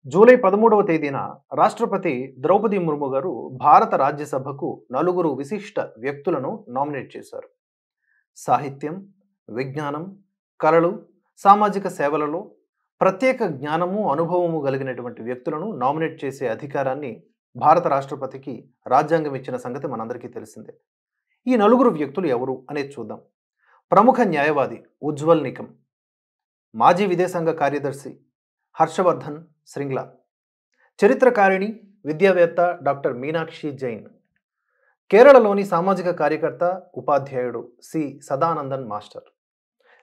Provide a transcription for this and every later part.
July 13వ తేదీన రాష్ట్రపతి ద్రౌపది ముర్ము గారు భారత రాజ్యసభకు నలుగురు విశిష్ట వ్యక్తులను నామినేట్ చేశారు. సాహిత్యం, విజ్ఞానం, కళలు, సామాజిక సేవలలో ప్రత్యేక జ్ఞానము, అనుభవము కలిగినటువంటి వ్యక్తులను నామినేట్ చేసే అధికారాన్ని భారత రాష్ట్రపతికి రాజ్యాంగం ఇచ్చిన సంగతి మనందరికీ తెలిసిందే. ఈ నలుగురు వ్యక్తులు ఎవరు అనేది చూద్దాం. ప్రముఖ న్యాయవాది ఉజ్వల్ నికం, మాజీ విదేశాంగ కార్యదర్శి హర్షవర్ధన్ శ్రింగ్లా, చరిత్రకారిణి, విద్యావేత్త డాక్టర్ మీనాక్షి జైన్, కేరళలోని సామాజిక కార్యకర్త, ఉపాధ్యాయుడు సి సదానందన్ మాస్టర్.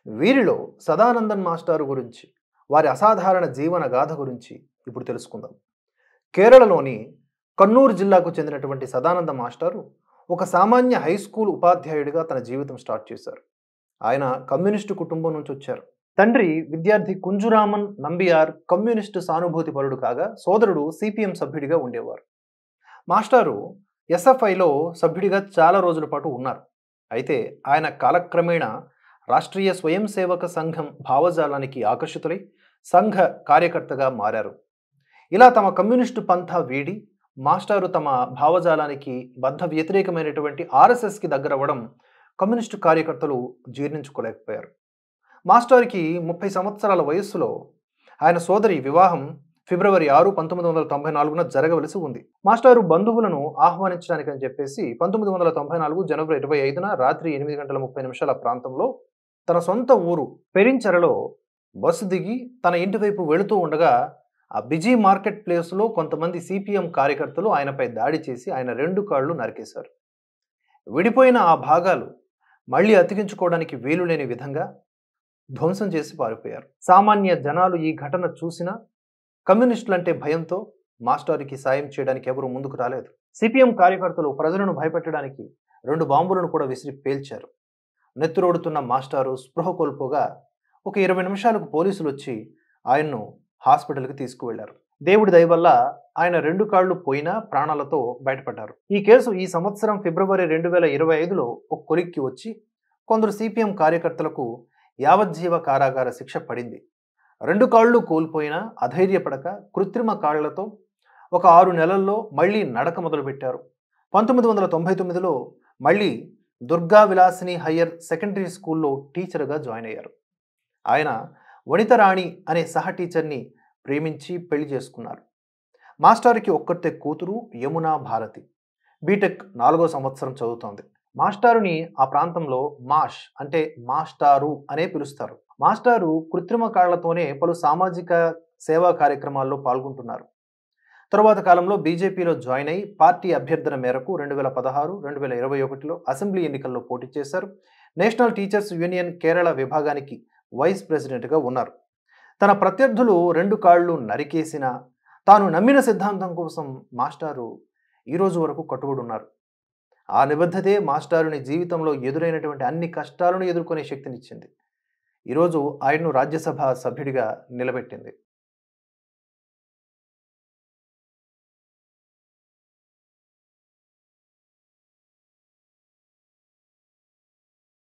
వీరిలో సదానందన్ మాస్టారు గురించి, వారి అసాధారణ జీవన గాథ గురించి ఇప్పుడు తెలుసుకుందాం. కేరళలోని కన్నూరు జిల్లాకు చెందినటువంటి సదానంద మాస్టారు ఒక సామాన్య హై స్కూల్ ఉపాధ్యాయుడిగా తన జీవితం స్టార్ట్ చేశారు. ఆయన కమ్యూనిస్టు కుటుంబం నుంచి వచ్చారు. తండ్రి విద్యార్థి కుంజురామన్ నంబియార్ కమ్యూనిస్టు సానుభూతి పరుడు కాగా, సోదరుడు సిపిఎం సభ్యుడిగా ఉండేవారు. మాస్టారు ఎస్ఎఫ్ఐలో సభ్యుడిగా చాలా రోజుల పాటు ఉన్నారు. అయితే ఆయన కాలక్రమేణా రాష్ట్రీయ స్వయం సేవక సంఘం భావజాలానికి ఆకర్షితులై సంఘ కార్యకర్తగా మారారు. ఇలా తమ కమ్యూనిస్టు పంథా వీడి మాస్టారు తమ భావజాలానికి బద్ధ వ్యతిరేకమైనటువంటి ఆర్ఎస్ఎస్కి దగ్గరవ్వడం కమ్యూనిస్టు కార్యకర్తలు జీర్ణించుకోలేకపోయారు. మాస్టర్కి 30 సంవత్సరాల వయస్సులో ఆయన సోదరి వివాహం ఫిబ్రవరి 6, 1994న జరగవలసి ఉంది. మాస్టారు బంధువులను ఆహ్వానించడానికని చెప్పేసి 1994 జనవరి 25న రాత్రి 8:30 ప్రాంతంలో తన సొంత ఊరు పెరించెరలో బస్సు దిగి తన ఇంటి వైపు వెళుతూ ఉండగా ఆ బిజీ మార్కెట్ ప్లేస్లో కొంతమంది సిపిఎం కార్యకర్తలు ఆయనపై దాడి చేసి ఆయన 2 కాళ్ళు నరికేశారు. విడిపోయిన ఆ భాగాలు మళ్ళీ అతికించుకోవడానికి వీలు లేని విధంగా ధ్వంసం చేసి పారిపోయారు. సామాన్య జనాలు ఈ ఘటన చూసినా కమ్యూనిస్టులంటే భయంతో మాస్టారుకి సాయం చేయడానికి ఎవరూ ముందుకు రాలేదు. సిపిఎం కార్యకర్తలు ప్రజలను భయపెట్టడానికి 2 బాంబులను కూడా విసిరి పేల్చారు. నెత్తురోడుతున్న మాస్టారు స్పృహ కోల్పోగా ఒక 20 నిమిషాలకు పోలీసులు వచ్చి ఆయన్ను హాస్పిటల్కి తీసుకువెళ్లారు. దేవుడి దయ వల్ల ఆయన 2 కాళ్ళు పోయినా ప్రాణాలతో బయటపడ్డారు. ఈ కేసు ఈ సంవత్సరం ఫిబ్రవరి 2025లో ఒక కొలిక్కి వచ్చి కొందరు సిపిఎం కార్యకర్తలకు యావజ్జీవ కారాగార శిక్ష పడింది. 2 కాళ్ళు కోల్పోయినా అధైర్యపడక కృత్రిమ కాళ్లతో ఒక 6 నెలల్లో మళ్లీ నడక మొదలుపెట్టారు. 1999లో మళ్లీ దుర్గా విలాసిని హయ్యర్ సెకండరీ స్కూల్లో టీచర్గా జాయిన్ అయ్యారు. ఆయన వనితరాణి అనే సహ టీచర్ని ప్రేమించి పెళ్లి చేసుకున్నారు. మాస్టారుకి ఒక్కతే కూతురు యమునా భారతి. బీటెక్ 4వ సంవత్సరం చదువుతోంది. మాస్టారుని ఆ ప్రాంతంలో మాష్ అంటే మాస్టారు అనే పిలుస్తారు. మాస్టారు కృత్రిమ కాళ్లతోనే పలు సామాజిక సేవా కార్యక్రమాల్లో పాల్గొంటున్నారు. తరువాత కాలంలో బీజేపీలో జాయిన్ అయి పార్టీ అభ్యర్థన మేరకు 2016, 2021లో అసెంబ్లీ ఎన్నికల్లో పోటీ చేశారు. నేషనల్ టీచర్స్ యూనియన్ కేరళ విభాగానికి వైస్ ప్రెసిడెంట్గా ఉన్నారు. తన ప్రత్యర్థులు 2 కాళ్ళు నరికేసినా తాను నమ్మిన సిద్ధాంతం కోసం మాస్టారు ఈ రోజు వరకు కట్టుబడి ఉన్నారు. ఆ నిబద్ధతే మాస్టారుని జీవితంలో ఎదురైనటువంటి అన్ని కష్టాలను ఎదుర్కొనే శక్తినిచ్చింది. ఈరోజు ఆయన్ను రాజ్యసభ సభ్యుడిగా నిలబెట్టింది.